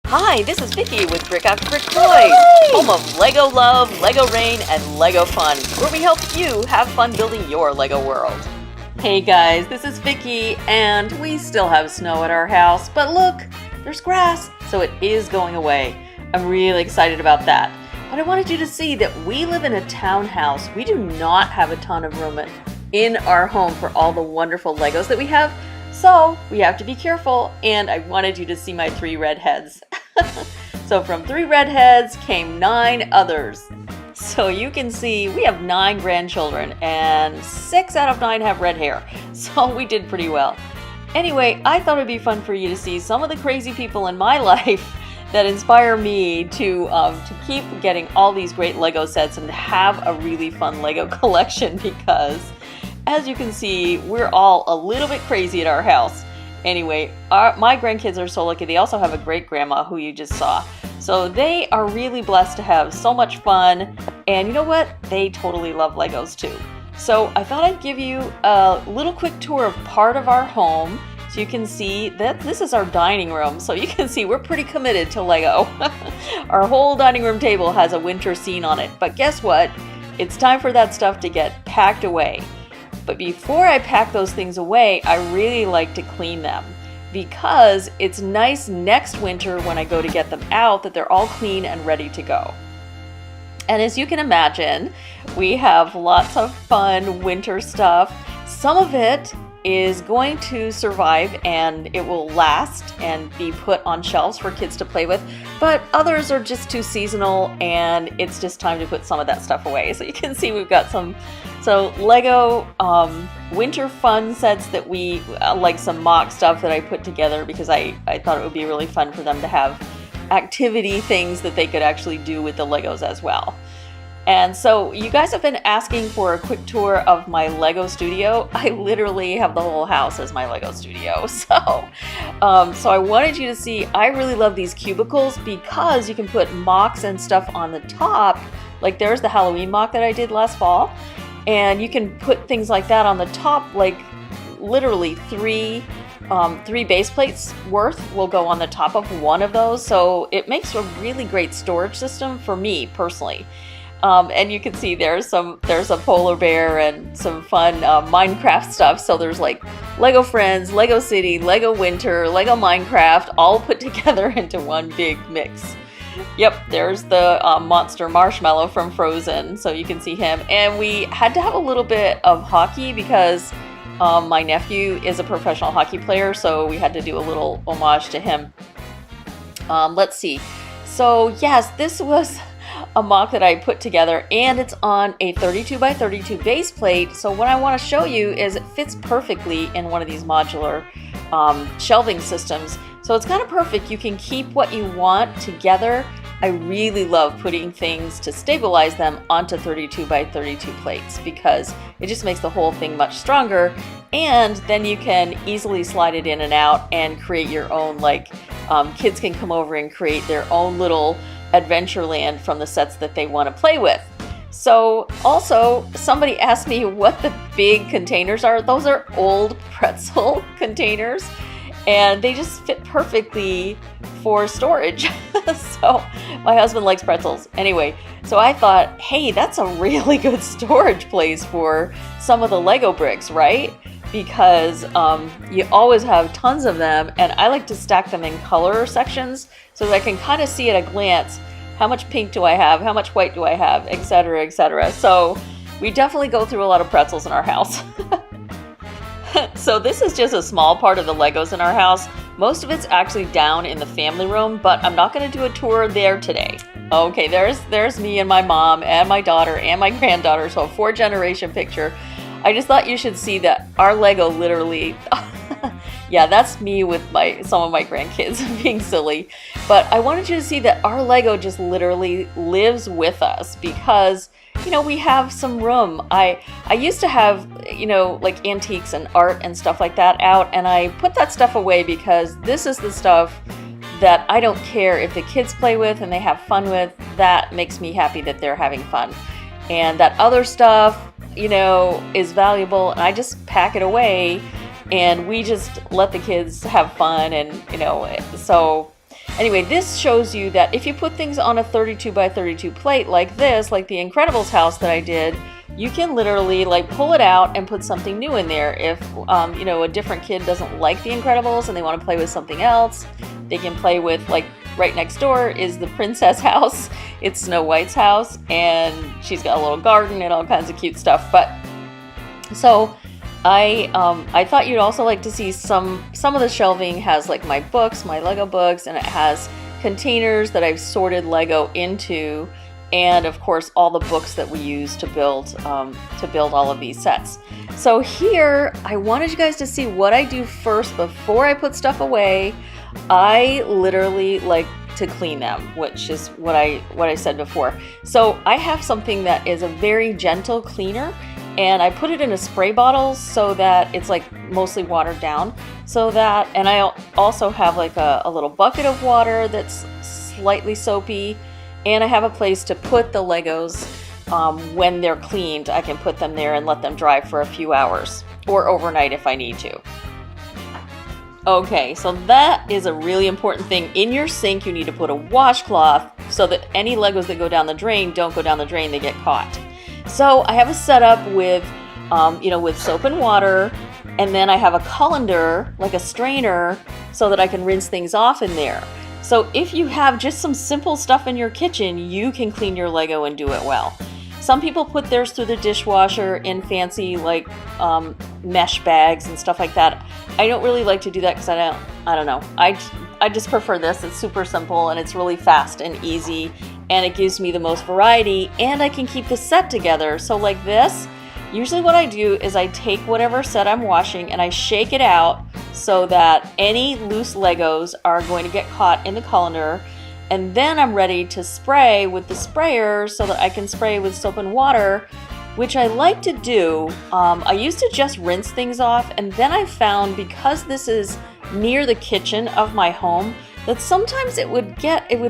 Hi, this is Vickie with BrickAfterBrickToys, home of Lego love, Lego rain, and Lego fun, where we help you have fun building your Lego world. Hey guys, this is Vickie, and we still have snow at our house, but look, there's grass, so it is going away. I'm really excited about that. But I wanted you to see that we live in a townhouse. We do not have a ton of room in our home for all the wonderful Legos that we have. So we have to be careful, and I wanted you to see my 3 redheads. So from 3 redheads came 9 others. So you can see we have 9 grandchildren, and 6 out of 9 have red hair. So we did pretty well. Anyway, I thought it'd be fun for you to see some of the crazy people in my life that inspire me to keep getting all these great Lego sets and have a really fun Lego collection, because as you can see, we're all a little bit crazy at our house. Anyway, my grandkids are so lucky. They also have a great grandma who you just saw. So they are really blessed to have so much fun. And you know what? They totally love Legos too. So I thought I'd give you a little quick tour of part of our home so you can see that this is our dining room. So you can see we're pretty committed to Lego. Our whole dining room table has a winter scene on it. But guess what? It's time for that stuff to get packed away. But before I pack those things away, I really like to clean them, because it's nice next winter when I go to get them out that they're all clean and ready to go. And as you can imagine, we have lots of fun winter stuff. Some of it is going to survive and it will last and be put on shelves for kids to play with, but others are just too seasonal and it's just time to put some of that stuff away. So you can see we've got some Lego winter fun sets that we like, some mock stuff that I put together because I thought it would be really fun for them to have activity things that they could actually do with the Legos as well. And so you guys have been asking for a quick tour of my Lego studio. I literally have the whole house as my Lego studio. So I wanted you to see, I really love these cubicles because you can put mocks and stuff on the top. Like there's the Halloween mock that I did last fall. And you can put things like that on the top, like literally 3 base plates worth will go on the top of one of those. So it makes a really great storage system for me personally. And you can see there's a polar bear and some fun Minecraft stuff. So there's like Lego Friends, Lego City, Lego Winter, Lego Minecraft, all put together into one big mix. Yep, there's the monster Marshmallow from Frozen, so you can see him. And we had to have a little bit of hockey because my nephew is a professional hockey player, so we had to do a little homage to him. Let's see. So yes, this was a mock that I put together, and it's on a 32 by 32 base plate. So what I want to show you is it fits perfectly in one of these modular shelving systems. So it's kind of perfect. You can keep what you want together. I really love putting things to stabilize them onto 32 by 32 plates because it just makes the whole thing much stronger. And then you can easily slide it in and out and create your own, like kids can come over and create their own little Adventureland from the sets that they want to play with. So also somebody asked me what the big containers are. Those are old pretzel containers, and they just fit perfectly for storage. So my husband likes pretzels. Anyway, so I thought, hey, that's a really good storage place for some of the Lego bricks, right? Because you always have tons of them, and I like to stack them in color sections so that I can kind of see at a glance how much pink do I have, how much white do I have, etc., etc. So we definitely go through a lot of pretzels in our house. So this is just a small part of the Legos in our house. Most of it's actually down in the family room, but I'm not going to do a tour there today. Okay, there's me and my mom and my daughter and my granddaughter, so a 4-generation picture. I just thought you should see that our Lego literally, yeah, that's me with some of my grandkids being silly. But I wanted you to see that our Lego just literally lives with us because, you know, we have some room. I used to have, you know, like antiques and art and stuff like that out, and I put that stuff away because this is the stuff that I don't care if the kids play with and they have fun with. That makes me happy that they're having fun. And that other stuff, you know, is valuable, and I just pack it away and we just let the kids have fun. And, you know, so Anyway, this shows you that if you put things on a 32 by 32 plate like this, like the Incredibles house that I did, you can literally like pull it out and put something new in there. If you know, a different kid doesn't like the Incredibles and they want to play with something else, they can play with, like, right next door is the princess house. It's Snow White's house, and she's got a little garden and all kinds of cute stuff. But so I thought you'd also like to see some of the shelving has like my books, my Lego books, and it has containers that I've sorted Lego into, and of course all the books that we use to build all of these sets. So here I wanted you guys to see what I do first before I put stuff away. I literally like to clean them, which is what I said before. So I have something that is a very gentle cleaner, and I put it in a spray bottle so that it's like mostly watered down, so that, and I also have like a little bucket of water that's slightly soapy, and I have a place to put the Legos when they're cleaned. I can put them there and let them dry for a few hours, or overnight if I need to. Okay, so that is a really important thing. In your sink, you need to put a washcloth so that any Legos that go down the drain don't go down the drain, they get caught. So I have a setup with, with soap and water, and then I have a colander, like a strainer, so that I can rinse things off in there. So if you have just some simple stuff in your kitchen, you can clean your Lego and do it well. Some people put theirs through the dishwasher in fancy like mesh bags and stuff like that. I don't really like to do that because I don't know. I just prefer this. It's super simple and it's really fast and easy, and it gives me the most variety, and I can keep the set together. So like this, usually what I do is I take whatever set I'm washing and I shake it out so that any loose Legos are going to get caught in the colander. And then I'm ready to spray with the sprayer so that I can spray with soap and water, which I like to do. I used to just rinse things off, and then I found, because this is near the kitchen of my home, that sometimes it would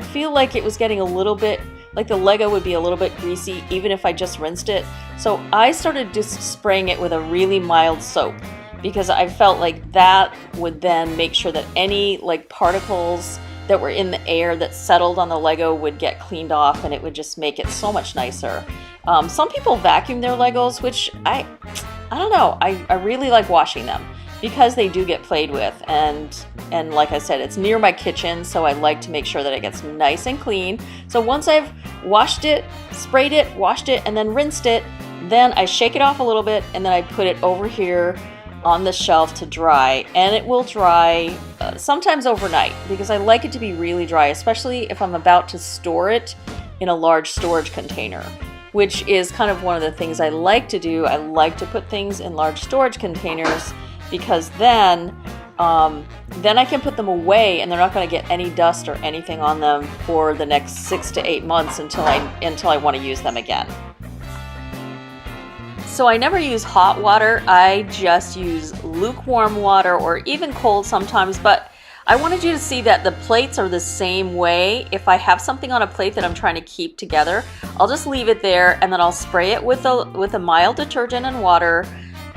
feel like it was getting a little bit, like the Lego would be a little bit greasy even if I just rinsed it. So I started just spraying it with a really mild soap, because I felt like that would then make sure that any like particles that were in the air that settled on the Lego would get cleaned off, and it would just make it so much nicer. Some people vacuum their Legos, which I don't know. I really like washing them because they do get played with, and like I said, it's near my kitchen, so I like to make sure that it gets nice and clean. So once I've washed it, sprayed it, washed it, and then rinsed it, then I shake it off a little bit, and then I put it over here on the shelf to dry, and it will dry sometimes overnight, because I like it to be really dry, especially if I'm about to store it in a large storage container, which is kind of one of the things I like to do. I like to put things in large storage containers, because then I can put them away and they're not going to get any dust or anything on them for the next 6 to 8 months until I want to use them again. So I never use hot water. I just use lukewarm water, or even cold sometimes, but I wanted you to see that the plates are the same way. If I have something on a plate that I'm trying to keep together, I'll just leave it there, and then I'll spray it with a mild detergent and water,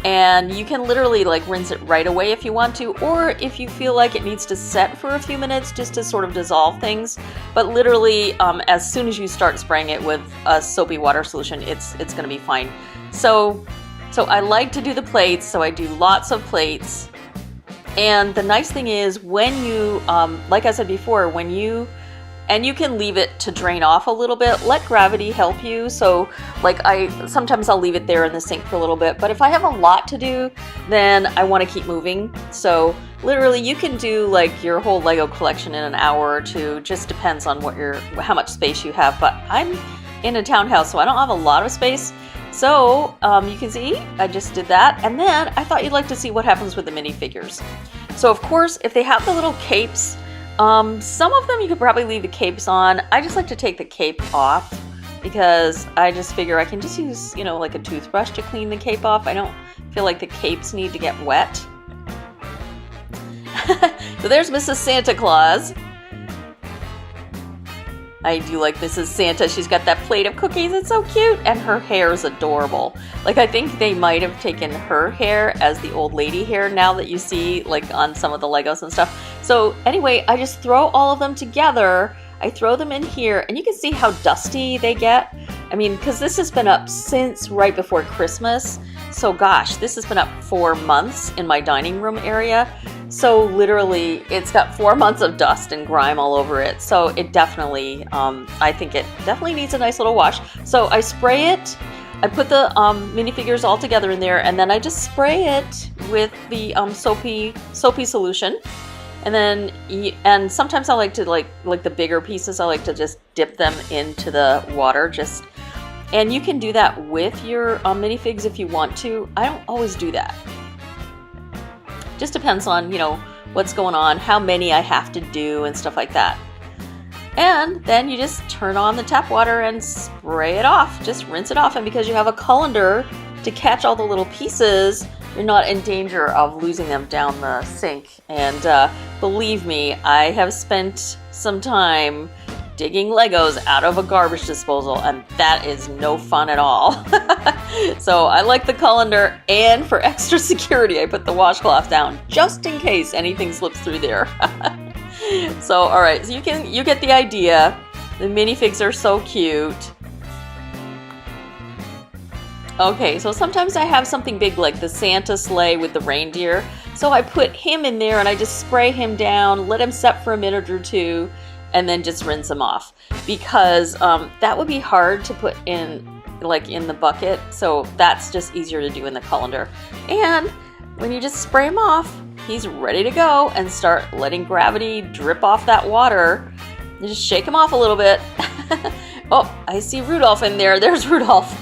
and you can literally like rinse it right away if you want to, or if you feel like it needs to set for a few minutes just to sort of dissolve things. But literally, as soon as you start spraying it with a soapy water solution, it's going to be fine. So I like to do the plates, so I do lots of plates. And the nice thing is, when you, like I said before, and you can leave it to drain off a little bit, let gravity help you. So like sometimes I'll leave it there in the sink for a little bit, but if I have a lot to do, then I want to keep moving. So literally you can do like your whole Lego collection in an hour or two, just depends on how much space you have. But I'm in a townhouse, so I don't have a lot of space. So you can see I just did that, and then I thought you'd like to see what happens with the minifigures. So of course, if they have the little capes, some of them you could probably leave the capes on. I just like to take the cape off, because I just figure I can just use, like a toothbrush to clean the cape off. I don't feel like the capes need to get wet. So there's Mrs. Santa Claus. I do like Mrs. Santa. She's got that plate of cookies. It's so cute. And her hair is adorable. Like, I think they might have taken her hair as the old lady hair now that you see like on some of the Legos and stuff. So So anyway, I just throw all of them together. I throw them in here, and you can see how dusty they get. I mean, because this has been up since right before Christmas. So gosh, this has been up 4 months in my dining room area. So literally, it's got 4 months of dust and grime all over it. So it definitely, I think it definitely needs a nice little wash. So I spray it. I put the minifigures all together in there, and then I just spray it with the soapy solution. And then, and sometimes I like to like the bigger pieces, I like to just dip them into the water. And you can do that with your minifigs if you want to. I don't always do that. Just depends on, you know, what's going on, how many I have to do and stuff like that. And then you just turn on the tap water and spray it off. Just rinse it off. And because you have a colander to catch all the little pieces, you're not in danger of losing them down the sink. And believe me, I have spent some time digging Legos out of a garbage disposal, and that is no fun at all. So I like the colander, and for extra security, I put the washcloth down just in case anything slips through there. So, all right, so you get the idea. The minifigs are so cute. Okay, so sometimes I have something big like the Santa sleigh with the reindeer. So I put him in there and I just spray him down, let him set for a minute or two, and then just rinse him off. Because that would be hard to put in the bucket. So that's just easier to do in the colander. And when you just spray him off, he's ready to go and start letting gravity drip off that water. You just shake him off a little bit. Oh, I see Rudolph in there. There's Rudolph.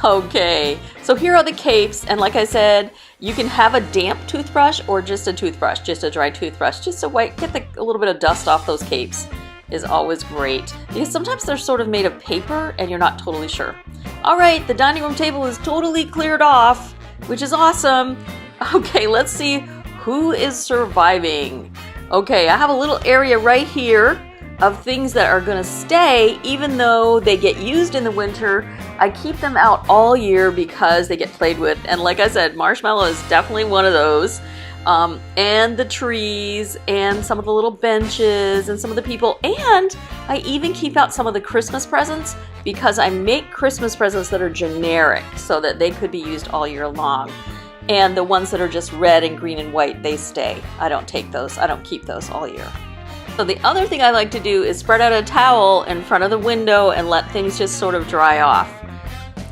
Okay, so here are the capes, and like I said, you can have a damp toothbrush or just a toothbrush, just a dry toothbrush, just to get a little bit of dust off those capes is always great, because sometimes they're sort of made of paper and you're not totally sure. All right, the dining room table is totally cleared off, which is awesome. Okay, let's see who is surviving. Okay, I have a little area right here of things that are going to stay even though they get used in the winter. I keep them out all year because they get played with, and like I said, marshmallow is definitely one of those. And the trees and some of the little benches and some of the people, and I even keep out some of the Christmas presents because I make Christmas presents that are generic so that they could be used all year long. And the ones that are just red and green and white, they stay. I don't take those. I don't keep those all year. So the other thing I like to do is spread out a towel in front of the window and let things just sort of dry off.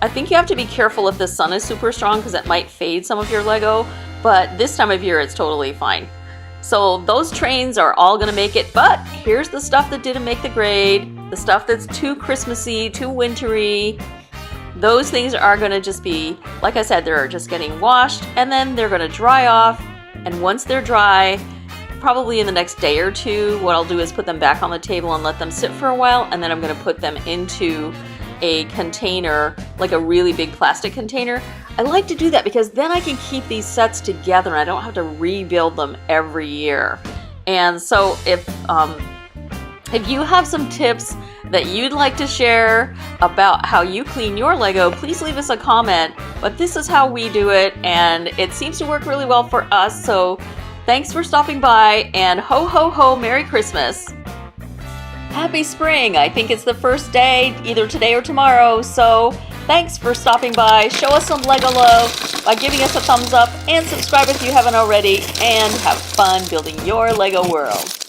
I think you have to be careful if the sun is super strong because it might fade some of your Lego, but this time of year it's totally fine. So those trains are all gonna make it, but here's the stuff that didn't make the grade, the stuff that's too Christmassy, too wintry. Those things are gonna just be, like I said, they're just getting washed and then they're gonna dry off, and once they're dry, probably in the next day or two, what I'll do is put them back on the table and let them sit for a while, and then I'm going to put them into a container, like a really big plastic container. I like to do that because then I can keep these sets together and I don't have to rebuild them every year. And so if you have some tips that you'd like to share about how you clean your Lego, please leave us a comment. But this is how we do it, and it seems to work really well for us. So thanks for stopping by, and ho ho ho, Merry Christmas. Happy spring. I think it's the first day, either today or tomorrow. So thanks for stopping by. Show us some Lego love by giving us a thumbs up and subscribe if you haven't already, and have fun building your Lego world.